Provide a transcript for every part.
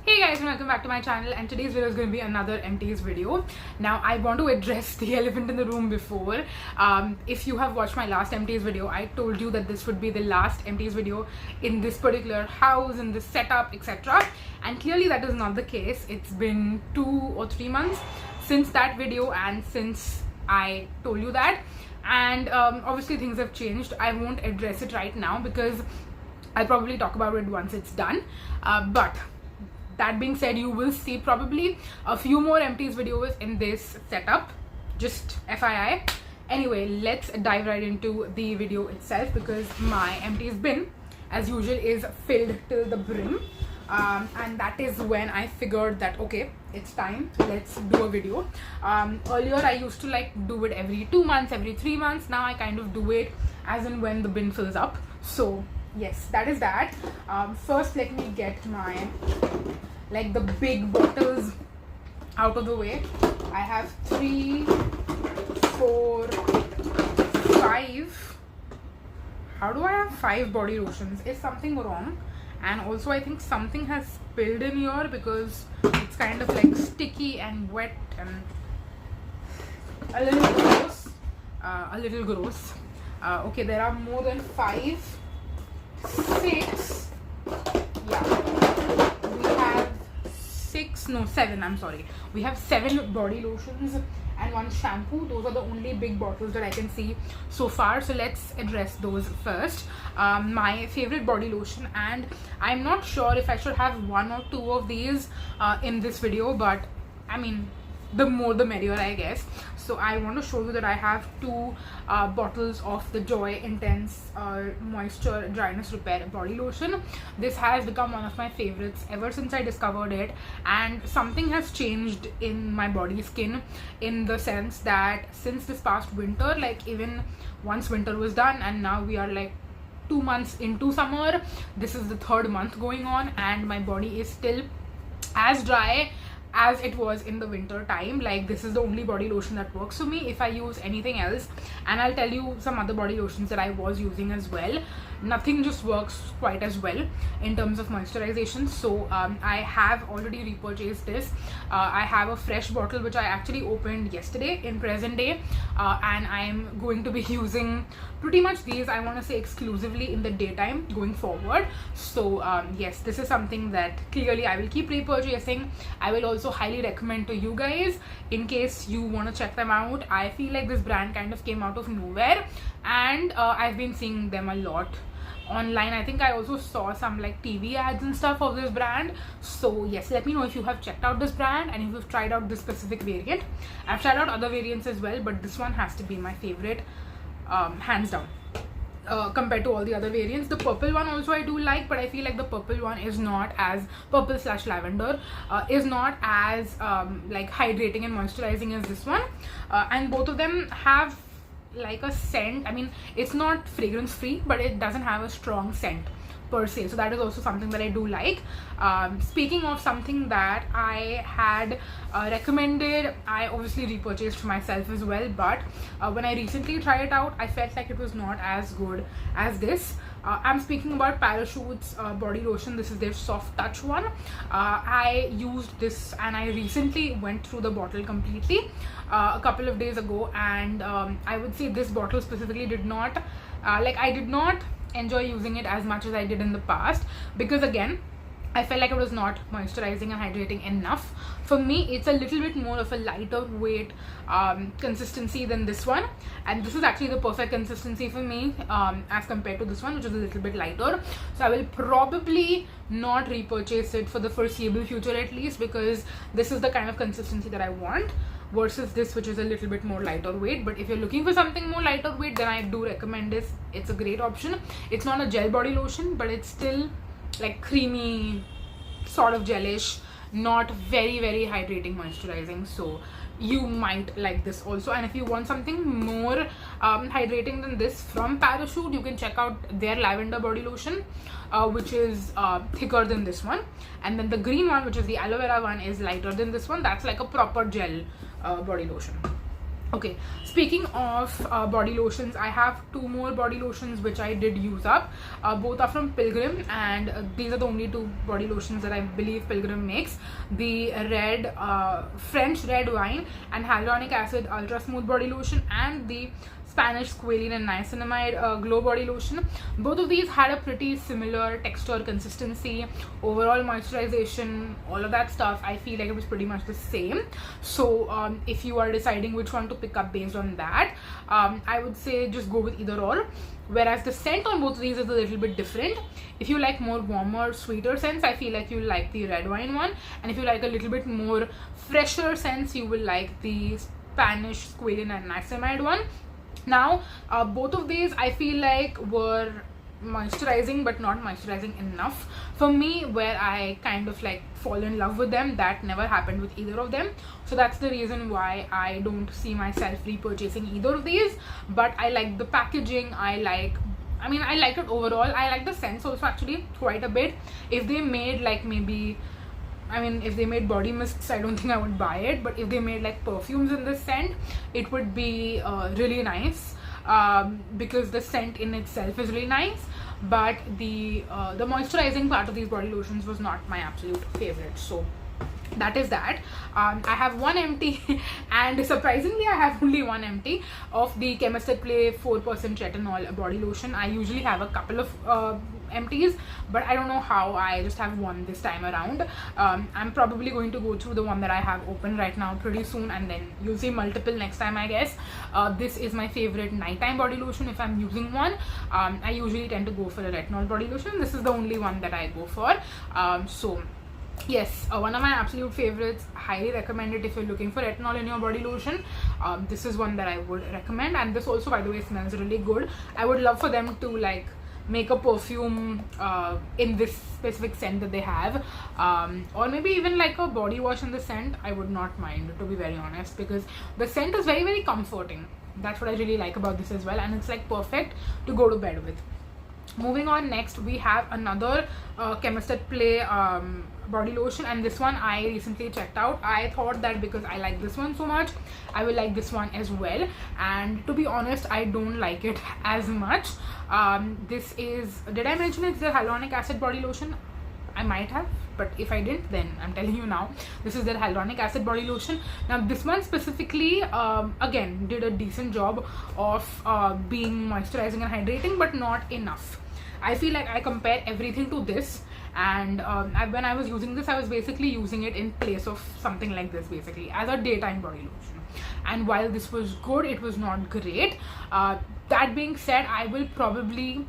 Hey guys, and welcome back to my channel, and today's video is going to be another Empties video. Now I want to address the elephant in the room before. If you have watched my last Empties video, I told you that this would be the last Empties video in this particular house, in this setup, etc. And clearly that is not the case. It's been 2 or 3 months since that video and since I told you that. And obviously things have changed. I won't address it right now because I'll probably talk about it once it's done. But that being said, you will see probably a few more Empties videos in this setup, just FYI. Anyway, let's dive right into the video itself because my Empties bin, as usual, is filled till the brim. And that is when I figured that okay, it's time, let's do a video. Earlier I used to like do it every 2 months, every 3 months. Now I kind of do it as and when the bin fills up. So yes, that is that. First let me get my the big bottles out of the way. I have 3, 4, 5. How do I have 5 body lotions? Is something wrong? And also I think something has spilled in here because it's kind of like sticky and wet and a little gross. Okay, there are more than 5, 6. Yeah, we have 7, I'm sorry. We have 7 body lotions and 1 shampoo. Those are the only big bottles that I can see so far. So let's address those first. My favorite body lotion, and I'm not sure if I should have 1 or 2 of these in this video, but I mean, the more the merrier, I guess. So I want to show you that I have 2 bottles of the Joy Intense Moisture Dryness Repair body lotion. This has become one of my favorites ever since I discovered it, and something has changed in my body skin, in the sense that since this past winter, like even once winter was done and now we are like 2 months into summer, this is the 3rd month going on, and my body is still as dry as it was in the winter time. Like, this is the only body lotion that works for me. If I use anything else, and I'll tell you some other body lotions that I was using as well, nothing just works quite as well in terms of moisturization. So I have already repurchased this. I have a fresh bottle which I actually opened yesterday in present day, and I'm going to be using pretty much these, I want to say, exclusively in the daytime going forward. So yes, this is something that clearly I will keep repurchasing. I will also highly recommend to you guys in case you want to check them out. I feel like this brand kind of came out of nowhere, and I've been seeing them a lot online. I think I also saw some like TV ads and stuff of this brand. So yes, let me know if you have checked out this brand and if you've tried out this specific variant. I've tried out other variants as well, but this one has to be my favorite, hands down, compared to all the other variants. The purple one also I do like, but I feel like the purple one is not as purple/lavender, is not as like hydrating and moisturizing as this one, and both of them have like a scent. I mean, it's not fragrance free, but it doesn't have a strong scent per se, so that is also something that I do like. Speaking of something that I had recommended, I obviously repurchased for myself as well, but when I recently tried it out, I felt like it was not as good as this. I'm speaking about Parachute's body lotion. This is their soft touch one. I used this and I recently went through the bottle completely a couple of days ago, and I would say this bottle specifically did not I did not enjoy using it as much as I did in the past, because again, I felt like it was not moisturizing and hydrating enough. For me, it's a little bit more of a lighter weight consistency than this one, and this is actually the perfect consistency for me as compared to this one, which is a little bit lighter. So I will probably not repurchase it for the foreseeable future, at least, because this is the kind of consistency that I want, versus this, which is a little bit more lighter weight. But if you're looking for something more lighter weight, then I do recommend this. It's a great option. It's not a gel body lotion, but it's still like creamy, sort of gelish, not very hydrating, moisturizing. So you might like this also. And if you want something more hydrating than this from Parachute, you can check out their lavender body lotion, which is thicker than this one. And then the green one, which is the aloe vera one, is lighter than this one. That's like a proper gel body lotion. Okay, speaking of body lotions, I have 2 more body lotions which I did use up. Both are from Pilgrim, and these are the only 2 body lotions that I believe Pilgrim makes. The red French red wine and hyaluronic acid ultra smooth body lotion, and the Spanish Squalene and Niacinamide glow body lotion. Both of these had a pretty similar texture, consistency, overall moisturization, all of that stuff. I feel like it was pretty much the same. So if you are deciding which one to pick up based on that, I would say just go with either or. Whereas the scent on both of these is a little bit different. If you like more warmer, sweeter scents, I feel like you'll like the red wine one, and if you like a little bit more fresher scents, you will like the Spanish Squalene and Niacinamide one. Now both of these I feel like were moisturizing but not moisturizing enough for me, where I kind of like fall in love with them. That never happened with either of them, so that's the reason why I don't see myself repurchasing either of these. But I like the packaging, I like it overall. I like the scents also actually quite a bit. If they made like if they made body mists, I don't think I would buy it, but if they made like perfumes in this scent, it would be really nice, because the scent in itself is really nice. But the moisturizing part of these body lotions was not my absolute favorite. So that is that. I have one empty and surprisingly I have only one empty of the Chemist at Play 4% Retinol body lotion. I usually have a couple of empties, but I don't know how I just have one this time around. I'm probably going to go through the one that I have open right now pretty soon, and then you'll see multiple next time, I guess. This is my favorite nighttime body lotion if I'm using one. I usually tend to go for a retinol body lotion. This is the only one that I go for. So yes, one of my absolute favorites. Highly recommend it if you're looking for retinol in your body lotion. This is one that I would recommend, and this also, by the way, smells really good. I would love for them to like make a perfume in this specific scent that they have, or maybe even like a body wash in the scent. I would not mind, to be very honest, because the scent is very, very comforting. That's what I really like about this as well, and it's like perfect to go to bed with. Moving on, next we have another Chemist at Play body lotion, and this one I recently checked out. I thought that because I like this one so much, I will like this one as well, and to be honest, I don't like it as much. This is, did I mention it's the hyaluronic acid body lotion? I might have, but if I didn't, then I'm telling you now. This is their hyaluronic acid body lotion. Now this one specifically again did a decent job of being moisturizing and hydrating, but not enough. I feel like I compare everything to this, and when I was using this, I was basically using it in place of something like this, basically as a daytime body lotion. And while this was good, it was not great. That being said, I will probably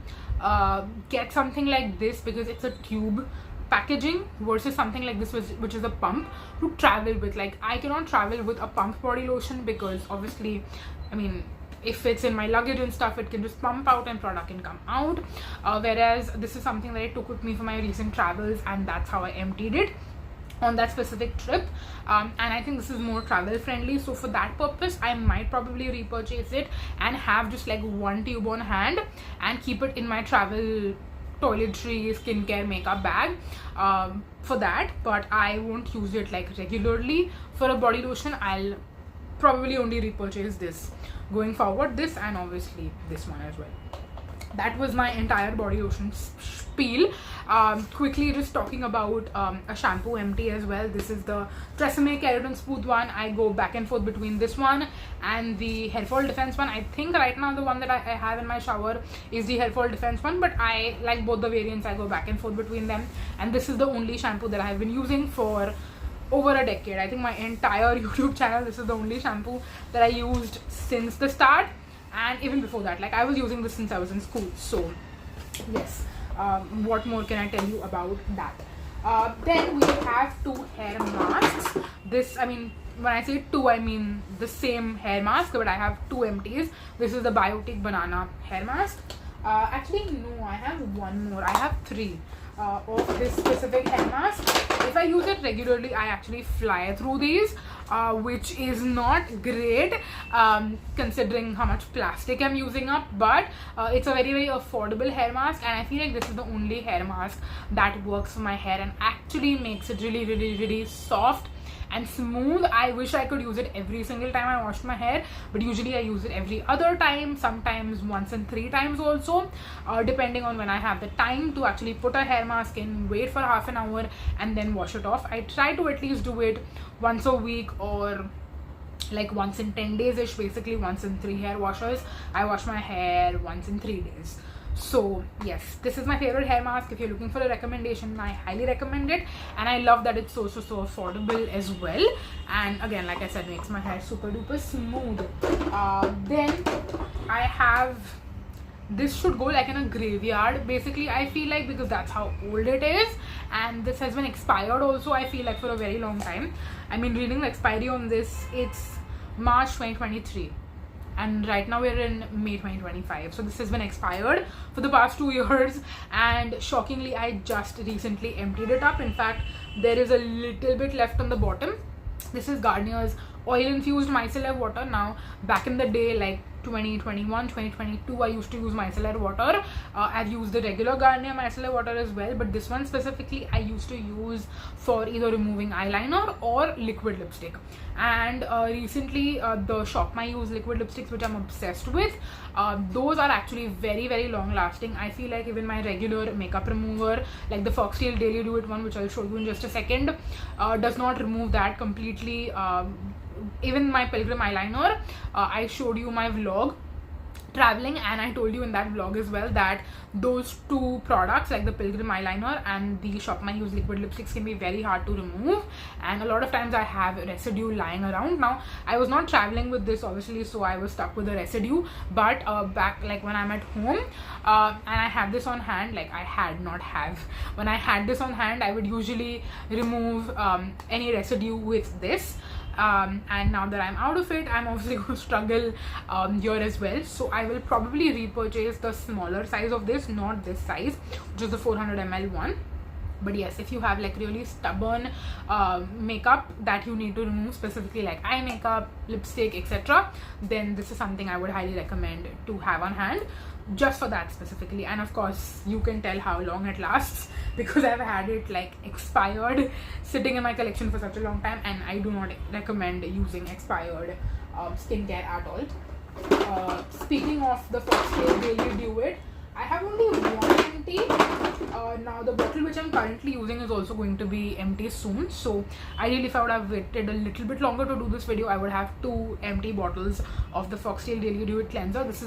get something like this because it's a tube packaging versus something like this, which is a pump, to travel with. Like, I cannot travel with a pump body lotion because obviously, I mean, if it's in my luggage and stuff, it can just pump out and product can come out, whereas this is something that I took with me for my recent travels, and that's how I emptied it on that specific trip. And I think this is more travel friendly, so for that purpose I might probably repurchase it and have just like one tube on hand and keep it in my travel toiletry, skincare, makeup bag for that. But I won't use it like regularly for a body lotion. I'll probably only repurchase this going forward, this and obviously this one as well. That was my entire body lotion spiel. Quickly just talking about a shampoo empty as well. This is the Tresemme Keratin Smooth one. I go back and forth between this one and the hair fall defense one. I think right now the one that I have in my shower is the hair fall defense one, but I like both the variants. I go back and forth between them, and this is the only shampoo that I have been using for over a decade. I think my entire YouTube channel, this is the only shampoo that I used since the start, and even before that, like I was using this since I was in school. So yes, what more can I tell you about that? Then we have 2 hair masks. This, I mean, when I say 2, I mean the same hair mask, but I have 2 empties. This is the Biotique banana hair mask. Actually no, I have one more. I have 3 of this specific hair mask. If I use it regularly, I actually fly through these, which is not great considering how much plastic I'm using up, but it's a very, very affordable hair mask, and I feel like this is the only hair mask that works for my hair and actually makes it really, really, really soft and smooth. I wish I could use it every single time I washed my hair, but usually I use it every other time, sometimes once in 3 times also, depending on when I have the time to actually put a hair mask in, wait for half an hour and then wash it off. I try to at least do it once a week, or like once in 10 days ish, basically once in 3 hair washes. I wash my hair once in 3 days. So yes, this is my favorite hair mask. If you're looking for a recommendation, I highly recommend it, and I love that it's so affordable as well, and again, like I said, makes my hair super duper smooth. Then I have, this should go like in a graveyard basically, I feel like, because that's how old it is, and this has been expired also, I feel like, for a very long time. I mean, reading the expiry on this, it's March 2023, and right now we're in May 2025, so this has been expired for the past 2 years, and shockingly I just recently emptied it up. In fact, there is a little bit left on the bottom. This is Garnier's oil infused micellar water. Now, back in the day, like 2021, 2022, I used to use micellar water. I've used the regular Garnier micellar water as well, but this one specifically I used to use for either removing eyeliner or liquid lipstick. And recently the Shop My Use liquid lipsticks, which I'm obsessed with, those are actually very long lasting. I feel like even my regular makeup remover, like the Foxtale Daily Duet one, which I'll show you in just a second, does not remove that completely. Even my Pilgrim eyeliner, I showed you my vlog traveling, and I told you in that vlog as well that those 2 products, like the Pilgrim eyeliner and the Shop My Use liquid lipsticks, can be very hard to remove, and a lot of times I have residue lying around. Now, I was not traveling with this obviously, so I was stuck with the residue, but back like when I'm at home and I have this on hand, like when I had this on hand, I would usually remove any residue with this. And now that I'm out of it, I'm obviously going to struggle here as well, so I will probably repurchase the smaller size of this, not this size, which is the 400 ml one. But yes, if you have like really stubborn makeup that you need to remove, specifically like eye makeup, lipstick, etc., then this is something I would highly recommend to have on hand, just for that specifically. And of course, you can tell how long it lasts because I've had it like expired sitting in my collection for such a long time, and I do not recommend using expired skincare at all. Speaking of the Foxtale Daily Duet, I have only one empty. Now the bottle which I'm currently using is also going to be empty soon, so ideally if I would have waited a little bit longer to do this video, I would have 2 empty bottles of the Foxtale Daily Duet cleanser. This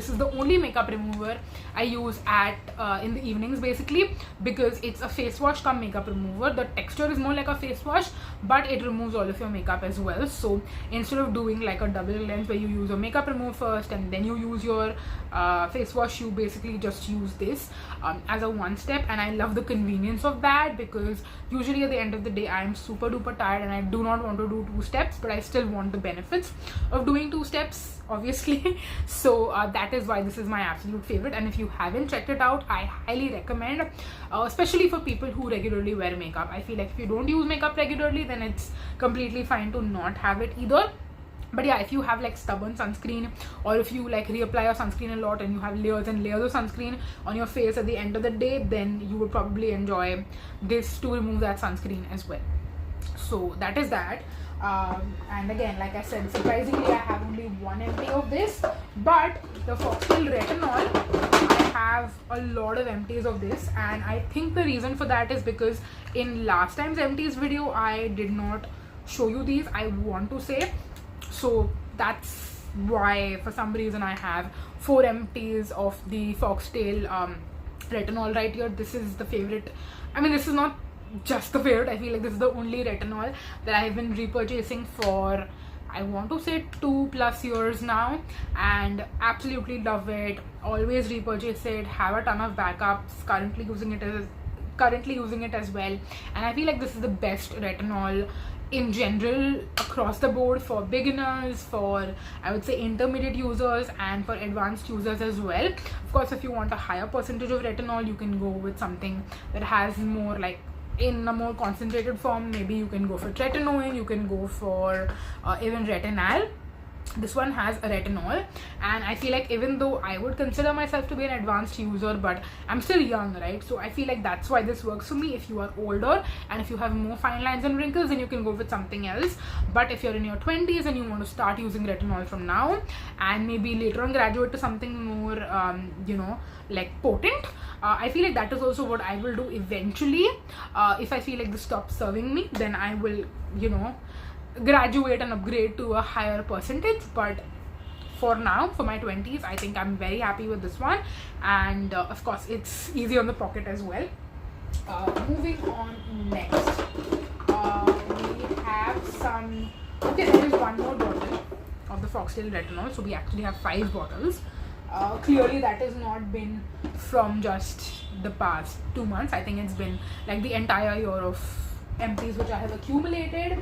is the only makeup remover I use at in the evenings basically, because it's a face wash come makeup remover. The texture is more like a face wash, but it removes all of your makeup as well. So instead of doing like a double cleanse where you use your makeup remover first and then you use your face wash, you basically just use this as a one step, and I love the convenience of that, because usually at the end of the day I am super duper tired and I do not want to do 2 steps, but I still want the benefits of doing 2 steps obviously. So that is why this is my absolute favorite, and if you haven't checked it out, I highly recommend, especially for people who regularly wear makeup. I feel like if you don't use makeup regularly, then it's completely fine to not have it either. But yeah, if you have like stubborn sunscreen, or if you like reapply your sunscreen a lot and you have layers and layers of sunscreen on your face at the end of the day, then you would probably enjoy this to remove that sunscreen as well. So that is that. And again, like I said, surprisingly I have only one empty of this, but the Foxtale Retinol, I have a lot of empties of this, and I think the reason for that is because in last time's empties video I did not show you these, I want to say. So that's why for some reason I have 4 empties of the Foxtale Retinol right here. This is the favorite. I mean, this is not just the favorite, I feel like this is the only retinol that I have been repurchasing for, I want to say 2+ years now, and absolutely love it. Always repurchase it, have a ton of backups, currently using it as well, and I feel like this is the best retinol in general across the board for beginners, for I would say intermediate users, and for advanced users as well. Of course, if you want a higher percentage of retinol, you can go with something that has more, like in a more concentrated form. Maybe you can go for tretinoin, you can go for even retinol. This one has a retinol, and I feel like even though I would consider myself to be an advanced user, but I'm still young, right? So I feel like that's why this works for me. If you are older and if you have more fine lines and wrinkles, then you can go with something else. But if you're in your 20s and you want to start using retinol from now and maybe later on graduate to something more like potent, I feel like that is also what I will do eventually. If I feel like this stops serving me, then I will graduate and upgrade to a higher percentage. But for now, for my 20s, I think I'm very happy with this one, and of course it's easy on the pocket as well. Moving on next, we have some, okay, there is one more bottle of the Foxtale retinol, so we actually have 5 bottles. Clearly that has not been from just the past 2 months. I think it's been like the entire year of Empties which I have accumulated.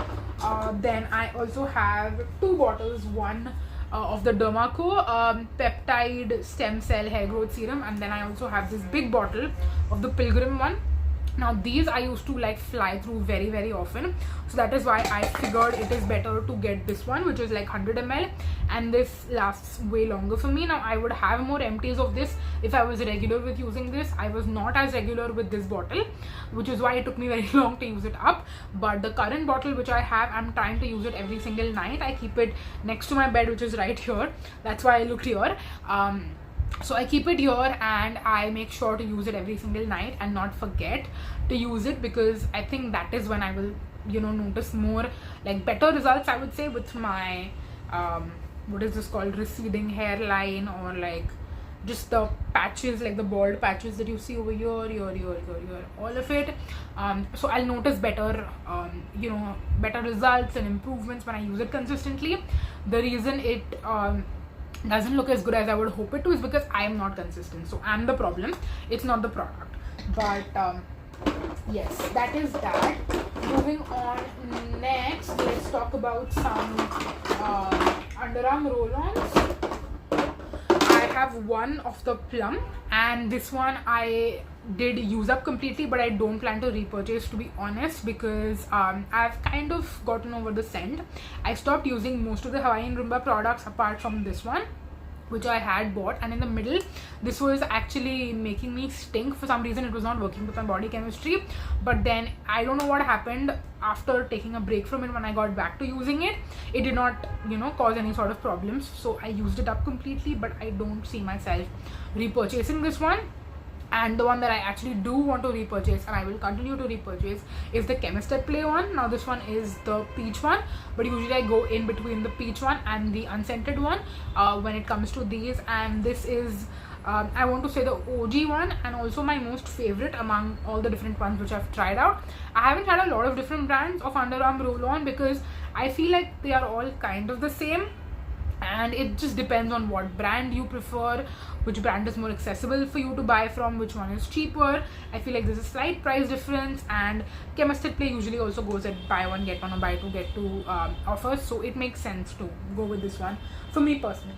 Then I also have 2 bottles, one of the Dermaco peptide stem cell hair growth serum, and then I also have this big bottle of the Pilgrim one. Now these I used to like fly through very, very often, so that is why I figured it is better to get this one, which is like 100 ml, and this lasts way longer for me. Now I would have more empties of this if I was regular with using this. I was not as regular with this bottle, which is why it took me very long to use it up. But the current bottle which I have, I'm trying to use it every single night. I keep it next to my bed, which is right here. That's why I looked here. So I keep it here and I make sure to use it every single night and not forget to use it, because I think that is when I will notice more like better results, I would say, with my what is this called, receding hairline, or like just the patches, like the bald patches that you see over here, all of it. So I'll notice better better results and improvements when I use it consistently. The reason it doesn't look as good as I would hope it to is because I am not consistent. So I'm the problem, it's not the product. But yes, that is that. Moving on next, let's talk about some underarm roll-ons. I have one of the Plum, and this one I did use up completely, but I don't plan to repurchase, to be honest, because I've kind of gotten over the scent. I stopped using most of the Hawaiian Rumba products apart from this one, which I had bought, and in the middle this was actually making me stink for some reason. It was not working with my body chemistry, but then I don't know what happened after taking a break from it. When I got back to using it, it did not cause any sort of problems, so I used it up completely. But I don't see myself repurchasing this one. And the one that I actually do want to repurchase, and I will continue to repurchase, is the Chemist at Play one. Now this one is the peach one, but usually I go in between the peach one and the unscented one when it comes to these. And this is I want to say the OG one, and also my most favorite among all the different ones which I've tried out. I haven't had a lot of different brands of underarm roll-on because I feel like they are all kind of the same, and it just depends on what brand you prefer, which brand is more accessible for you to buy from, which one is cheaper. I feel like there's a slight price difference, and Chemist at Play usually also goes at buy one get one or buy two get two offers, so it makes sense to go with this one for me personally.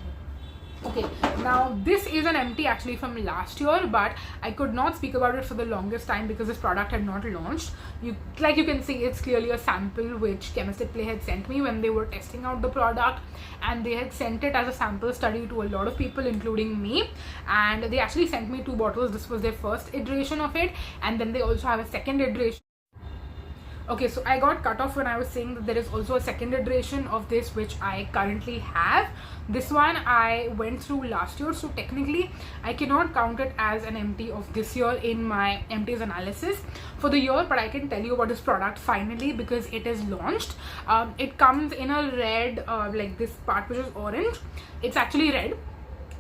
Okay, now this is an empty actually from last year, but I could not speak about it for the longest time because this product had not launched. You can see, it's clearly a sample which Chemist at Play had sent me when they were testing out the product, and they had sent it as a sample study to a lot of people, including me. And they actually sent me 2 bottles. This was their first iteration of it, and then they also have a second iteration. Okay, so I got cut off when I was saying that there is also a second iteration of this which I currently have. This one I went through last year, so technically I cannot count it as an empty of this year in my empties analysis for the year, but I can tell you about this product finally because it is launched. It comes in a red, like this part which is orange. It's actually red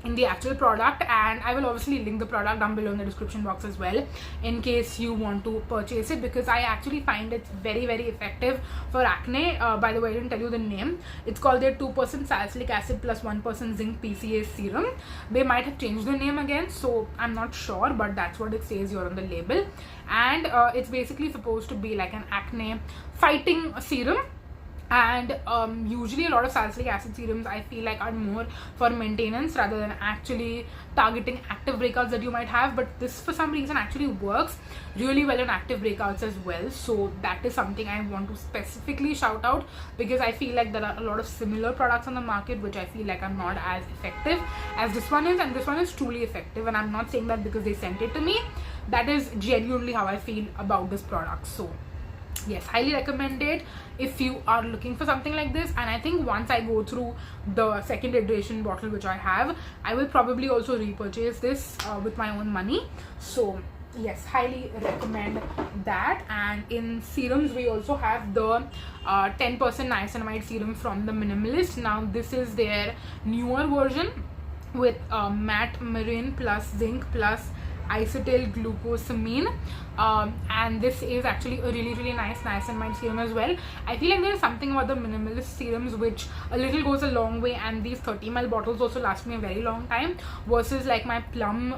in the actual product, and I will obviously link the product down below in the description box as well in case you want to purchase it, because I actually find it very, very effective for acne. By the way, I didn't tell you the name. It's called their 2% salicylic acid plus 1% zinc PCA serum. They might have changed the name again, so I'm not sure, but that's what it says here on the label. And it's basically supposed to be like an acne fighting serum. And usually a lot of salicylic acid serums I feel like are more for maintenance rather than actually targeting active breakouts that you might have, but this for some reason actually works really well on active breakouts as well. So that is something I want to specifically shout out, because I feel like there are a lot of similar products on the market which I feel like are not as effective as this one is, and this one is truly effective. And I'm not saying that because they sent it to me, that is genuinely how I feel about this product. So yes, highly recommend it if you are looking for something like this. And I think once I go through the second iteration bottle which I have, I will probably also repurchase this with my own money. So yes, highly recommend that. And in serums we also have the 10% niacinamide serum from the Minimalist. Now this is their newer version with matte marine plus zinc plus isotyl glucosamine, and this is actually a really nice niacinamide serum as well. I feel like there is something about the Minimalist serums which a little goes a long way, and these 30 ml bottles also last me a very long time, versus like my Plum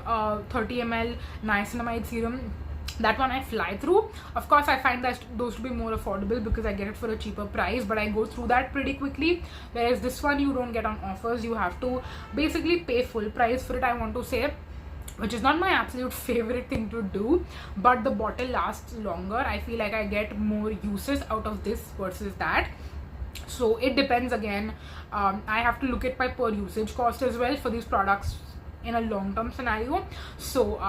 30 ml niacinamide serum. That one I fly through. Of course I find that those to be more affordable because I get it for a cheaper price, but I go through that pretty quickly, whereas this one you don't get on offers. You have to basically pay full price for it, I want to say, which is not my absolute favorite thing to do, but the bottle lasts longer. I feel like I get more uses out of this versus that. So it depends again. I have to look at my per usage cost as well for these products in a long-term scenario. So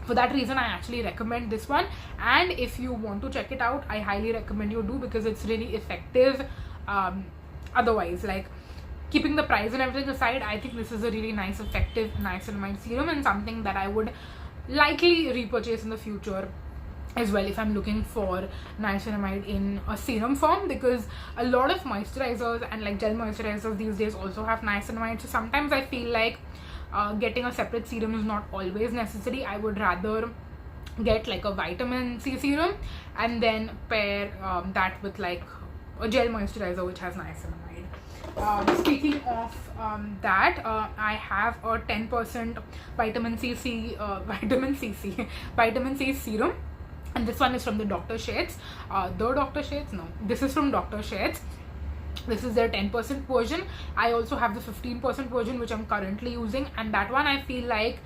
for that reason I actually recommend this one, and if you want to check it out, I highly recommend you do, because it's really effective. Otherwise, like, keeping the price and everything aside, I think this is a really nice effective niacinamide serum, and something that I would likely repurchase in the future as well if I'm looking for niacinamide in a serum form, because a lot of moisturizers and like gel moisturizers these days also have niacinamide. So sometimes I feel like getting a separate serum is not always necessary. I would rather get like a vitamin C serum and then pair that with like a gel moisturizer which has niacinamide. Speaking of that, I have a 10% vitamin C serum, and this one is from the Dr. Sheths. This is from Dr. Sheths. This is their 10% version. I also have the 15% version which I'm currently using, and that one I feel like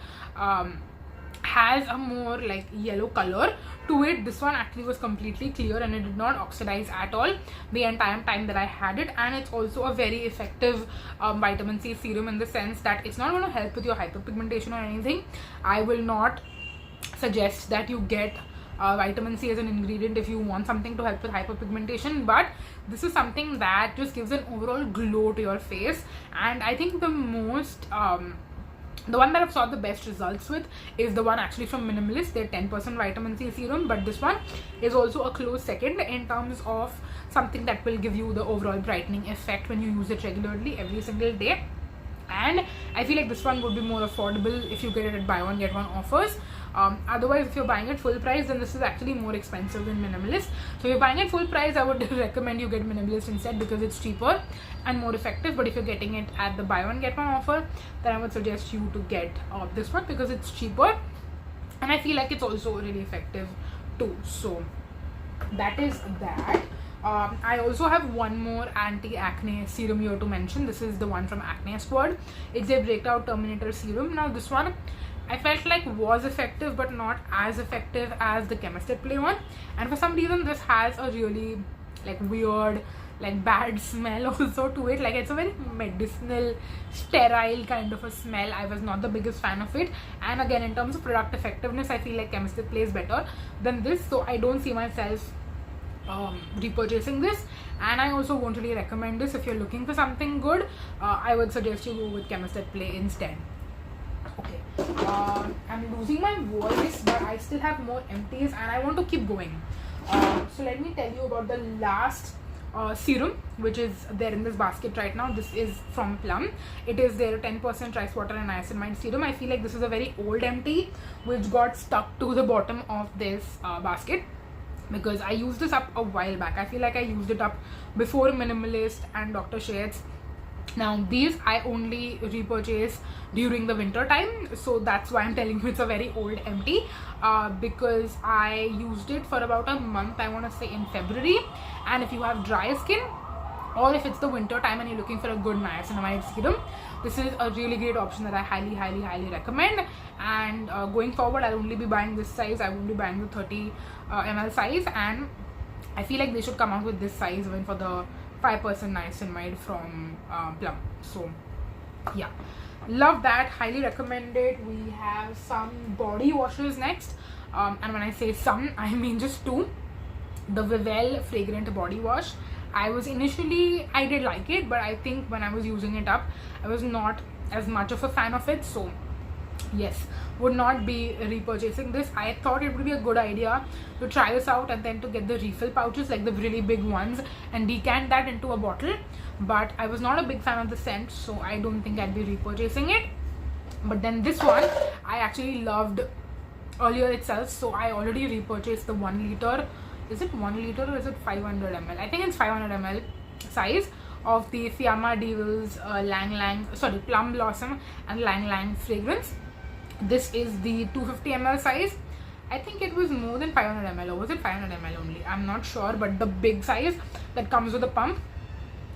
has a more like yellow color to it. This one actually was completely clear and it did not oxidize at all the entire time that I had it, and it's also a very effective vitamin C serum in the sense that it's not going to help with your hyperpigmentation or anything. I will not suggest that you get vitamin C as an ingredient if you want something to help with hyperpigmentation, but this is something that just gives an overall glow to your face. And I think the one that I've saw the best results with is the one actually from Minimalist, their 10% vitamin C serum, but this one is also a close second in terms of something that will give you the overall brightening effect when you use it regularly every single day. And I feel like this one would be more affordable if you get it at buy one get one offers. Otherwise, if you're buying it full price, then this is actually more expensive than Minimalist. So if you're buying it full price, I would recommend you get Minimalist instead because it's cheaper and more effective. But if you're getting it at the buy one get one offer, then I would suggest you to get this one because it's cheaper and I feel like it's also really effective too. So that is that. I also have one more anti-acne serum here to mention. This is the one from Acne Squad. It's a Breakout Terminator serum. Now this one I felt like was effective but not as effective as the Chemist Play one, and for some reason this has a really like weird like bad smell also to it. Like it's a very medicinal sterile kind of a smell. I was not the biggest fan of it, and again in terms of product effectiveness I feel like Chemist Play is better than this, so I don't see myself repurchasing this, and I also won't really recommend this. If you're looking for something good, I would suggest you go with Chemist Play instead. Okay, I'm losing my voice but I still have more empties and I want to keep going. So let me tell you about the last serum which is there in this basket right now. This is from Plum. It is their 10% rice water and niacinamide serum. I feel like this is a very old empty which got stuck to the bottom of this basket because I used this up a while back. I feel like I used it up before Minimalist and Dr. Sheths. Now these I only repurchase during the winter time, so that's why I'm telling you it's a very old empty, because I used it for about a month, I want to say in February. And if you have dry skin, or if it's the winter time and you're looking for a good niacinamide serum, this is a really great option that I highly recommend. And going forward, I'll only be buying this size. I won't be buying the 30 ml size, and I feel like they should come out with this size even for the 5% niacinamide from Plum. So yeah, love that, highly recommend it. We have some body washes next, and when I say some, I mean just two. The Vivel fragrant body wash. I did like it, but I think when I was using it up, I was not as much of a fan of it. So yes, would not be repurchasing this. I thought it would be a good idea to try this out and then to get the refill pouches, like the really big ones, and decant that into a bottle, but I was not a big fan of the scent, so I don't think I'd be repurchasing it. But then this one I actually loved earlier itself, so I already repurchased the 1 liter. Is it 1 liter or is it 500 ml? I think it's 500 ml size of the Fiamma Devils Plum Blossom and Lang Lang fragrance. This is the 250 ml size. I think it was more than 500 ml, or was it 500 ml only? I'm not sure, but the big size that comes with a pump,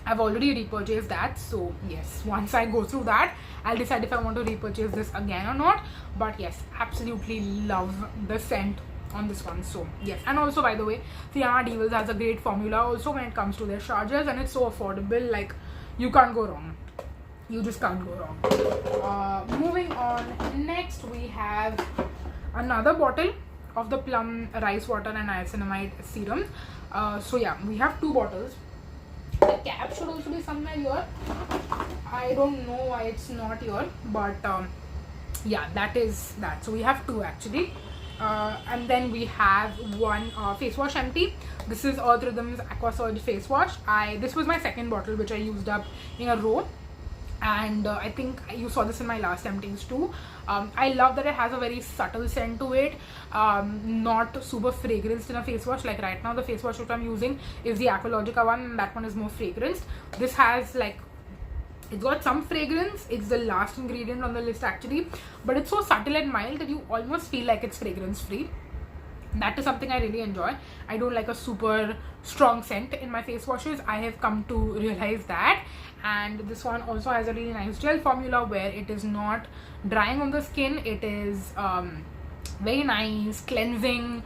I've already repurchased that. So yes, once I go through that, I'll decide if I want to repurchase this again or not. But yes, absolutely love the scent on this one. So yes, and also, by the way, Fiamma Devils has a great formula also when it comes to their charges, and it's so affordable, like you can't go wrong. You just can't go wrong. Moving on, next we have another bottle of the Plum rice water and niacinamide serum. So yeah, we have two bottles. The cap should also be somewhere here. I don't know why it's not here, but yeah, that is that. So we have two actually. And then we have one face wash empty. This is Earth Rhythm's Aqua Surge face wash. This was my second bottle, which I used up in a row, and I think you saw this in my last empties too. I love that it has a very subtle scent to it, not super fragranced in a face wash. Like right now, the face wash that I'm using is the Aqualogica one, and that one is more fragranced. This has like, it's got some fragrance. It's the last ingredient on the list actually, but it's so subtle and mild that you almost feel like it's fragrance free. That is something I really enjoy. I don't like a super strong scent in my face washes. I have come to realize that. And this one also has a really nice gel formula where it is not drying on the skin. It is very nice, cleansing.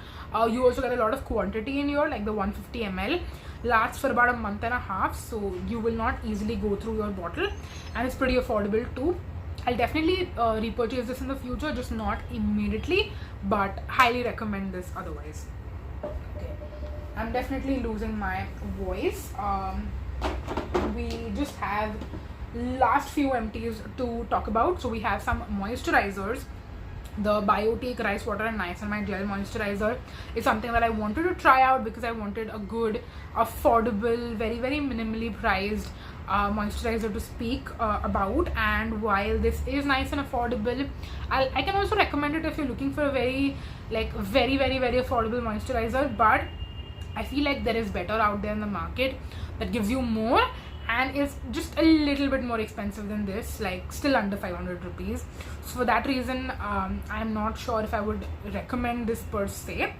You also get a lot of quantity in here, like the 150 ml. Lasts for about a month and a half, so you will not easily go through your bottle, and it's pretty affordable too. I'll definitely repurchase this in the future, just not immediately, but highly recommend this otherwise. Okay, I'm definitely losing my voice. We just have last few empties to talk about. So we have some moisturizers. The Biotique rice water and niacinamide gel moisturizer is something that I wanted to try out because I wanted a good, affordable, very minimally priced moisturizer to speak about. And while this is nice and affordable, I can also recommend it if you're looking for a very affordable moisturizer. But I feel like there is better out there in the market that gives you more and is just a little bit more expensive than this, like still under 500 rupees. So for that reason, I'm not sure if I would recommend this per se,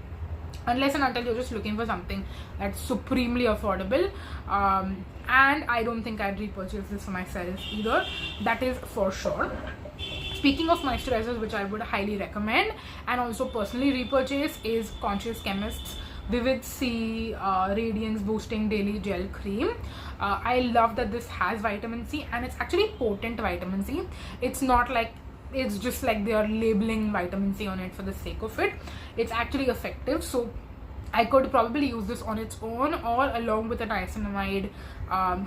unless and until you're just looking for something that's supremely affordable. And I don't think I'd repurchase this for myself either, that is for sure. Speaking of moisturizers which I would highly recommend and also personally repurchase is Conscious Chemist's Vivid C Radiance Boosting Daily Gel Cream. I love that this has vitamin C, and it's actually potent vitamin C. It's not like, it's just like they are labeling vitamin C on it for the sake of it. It's actually effective. So I could probably use this on its own or along with a niacinamide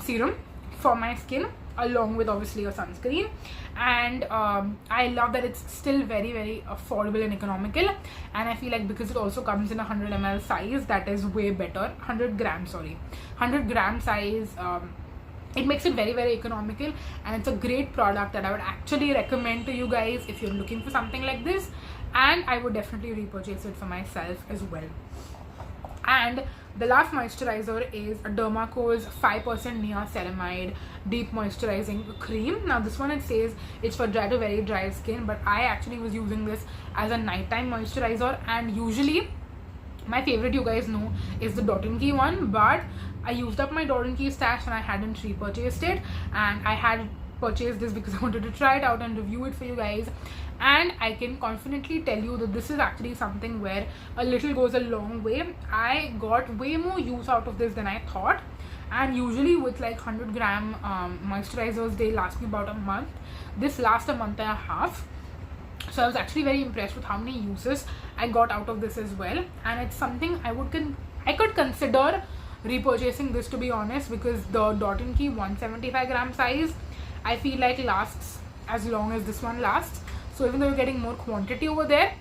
serum for my skin, along with obviously a sunscreen. And I love that it's still very affordable and economical, and I feel like because it also comes in a 100 ml size, that is way better. 100 gram size, it makes it very economical, and it's a great product that I would actually recommend to you guys if you're looking for something like this, and I would definitely repurchase it for myself as well. And the last moisturizer is Dermaco's 5% Niacinamide Deep Moisturizing Cream. Now this one, it says it's for dry to very dry skin, but I actually was using this as a nighttime moisturizer, and usually My favorite, you guys know, is the Dot & Key one, but I used up my Dot & Key stash and I hadn't repurchased it, and I had purchased this because I wanted to try it out and review it for you guys. And I can confidently tell you that this is actually something where a little goes a long way. I got way more use out of this than I thought, and usually with like 100 gram moisturizers, they last me about a month. This lasts a month and a half. So I was actually very impressed with how many uses I got out of this as well, and it's something I could consider repurchasing this, to be honest, because the Dot & Key 175 gram size I feel like lasts as long as this one lasts. So even though you're getting more quantity over there,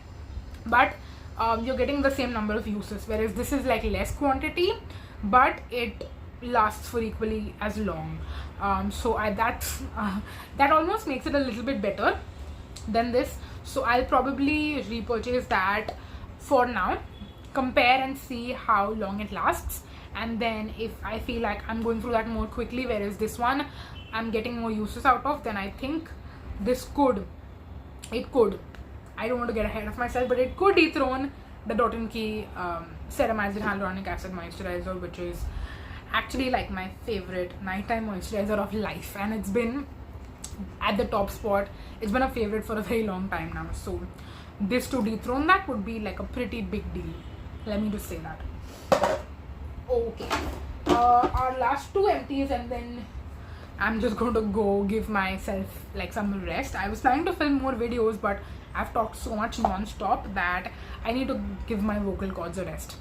but you're getting the same number of uses, whereas this is like less quantity but it lasts for equally as long. So that almost makes it a little bit better than this. So I'll probably repurchase that for now, compare and see how long it lasts, and then if I feel like I'm going through that more quickly, whereas this one I'm getting more uses out of, then I think this could, I don't want to get ahead of myself, but it could dethrone the Dot & Key Ceramide Hyaluronic Acid Moisturizer, which is actually like my favorite nighttime moisturizer of life, and it's been at the top spot. It's been a favorite for a very long time now, so this to dethrone that would be like a pretty big deal, let me just say that. Okay, our last two empties, and then I'm just going to go give myself like some rest. I was planning to film more videos, but I've talked so much non-stop that I need to give my vocal cords a rest.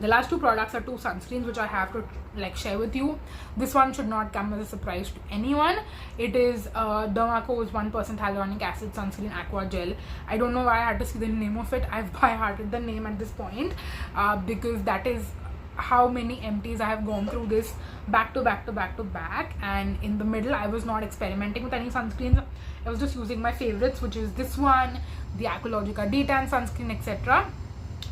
The last two products are two sunscreens which I have to like share with you. This one should not come as a surprise to anyone. It is Dermaco's 1% Hyaluronic Acid Sunscreen Aqua Gel. I don't know why I had to see the name of it. I've by-hearted the name at this point because that is how many empties I have gone through this back to back to back to back, and in the middle I was not experimenting with any sunscreens. I was just using my favorites, which is this one, the Aqualogica Detan sunscreen, etc.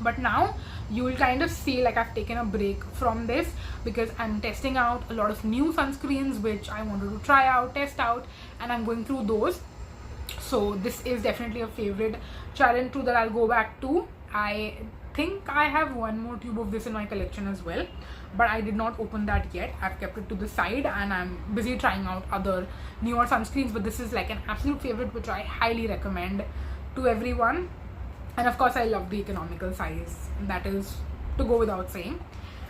But now you will kind of see like I've taken a break from this because I'm testing out a lot of new sunscreens which I wanted to try out, test out, and I'm going through those. So this is definitely a favorite challenge too that I'll go back to. I think I have one more tube of this in my collection as well, but I did not open that yet. I've kept it to the side and I'm busy trying out other newer sunscreens, but this is like an absolute favorite which I highly recommend to everyone. And of course I love the economical size, that is to go without saying.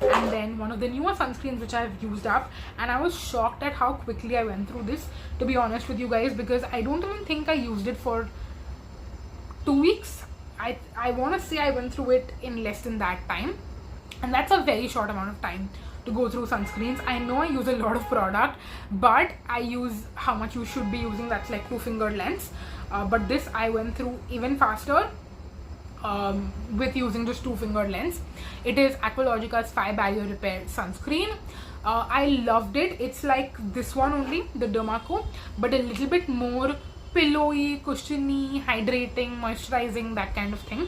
And then one of the newer sunscreens which I've used up, and I was shocked at how quickly I went through this, to be honest with you guys, because I don't even think I used it for 2 weeks. I want to say I went through it in less than that time, and that's a very short amount of time to go through sunscreens. I know I use a lot of product, but I use how much you should be using, that's like 2-finger lengths, but this I went through even faster with using just 2-finger lengths. It is Aqualogica's 5 Barrier Repair Sunscreen. I loved it. It's like this one only, the Dermaco, but a little bit more pillowy, cushiony, hydrating, moisturizing, that kind of thing.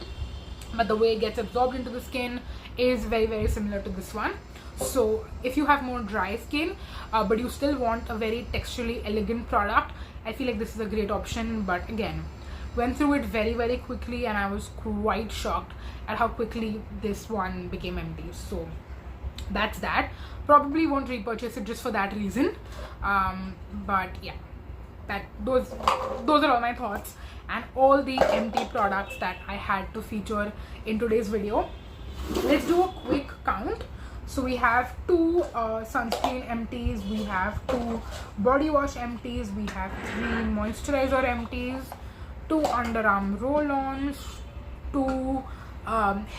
But the way it gets absorbed into the skin is very, very similar to this one. So if you have more dry skin but you still want a very texturally elegant product, I feel like this is a great option. But again, went through it very, very quickly, and I was quite shocked at how quickly this one became empty. So that's that. Probably won't repurchase it just for that reason. But yeah, those are all my thoughts and all the empty products that I had to feature in today's video. Let's do a quick count. So we have 2 sunscreen empties, we have 2 body wash empties, we have 3 moisturizer empties, 2 underarm roll-ons, 2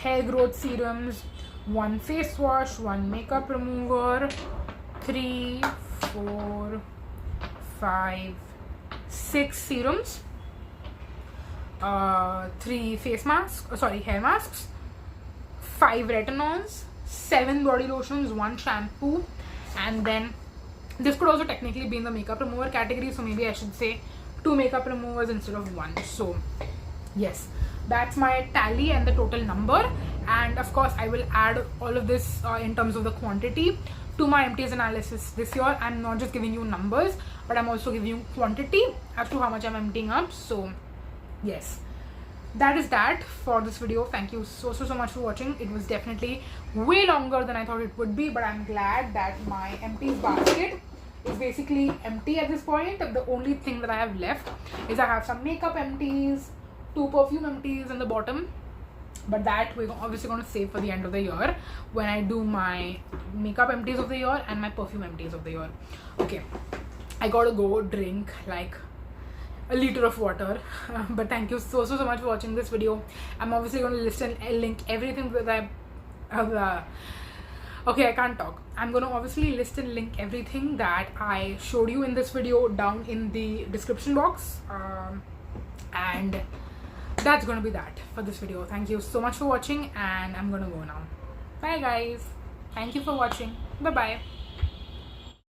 hair growth serums, 1 face wash, 1 makeup remover, 3, 4, 5, 6 serums, 3 face masks, hair masks, 5 retinols, 7 body lotions, 1 shampoo, and then this could also technically be in the makeup remover category, so maybe I should say 2 makeup removers instead of 1. So yes, that's my tally and the total number. And of course I will add all of this in terms of the quantity to my empties analysis this year. I'm not just giving you numbers, but I'm also giving you quantity as to how much I'm emptying up. So yes, that is that for this video. Thank you so much for watching. It was definitely way longer than I thought it would be, but I'm glad that my Empties basket is basically empty at this point. The only thing that I have left is I have some makeup empties, 2 perfume empties in the bottom, but that we're obviously going to save for the end of the year when I do my makeup empties of the year and my perfume empties of the year. Okay, I gotta go drink like a liter of water. But thank you so much for watching this video. I'm obviously going to list and link everything that okay, I can't talk. I'm going to obviously list and link everything that I showed you in this video down in the description box, and that's going to be that for this video. Thank you so much for watching, and I'm going to go now. Bye guys, thank you for watching. Bye bye.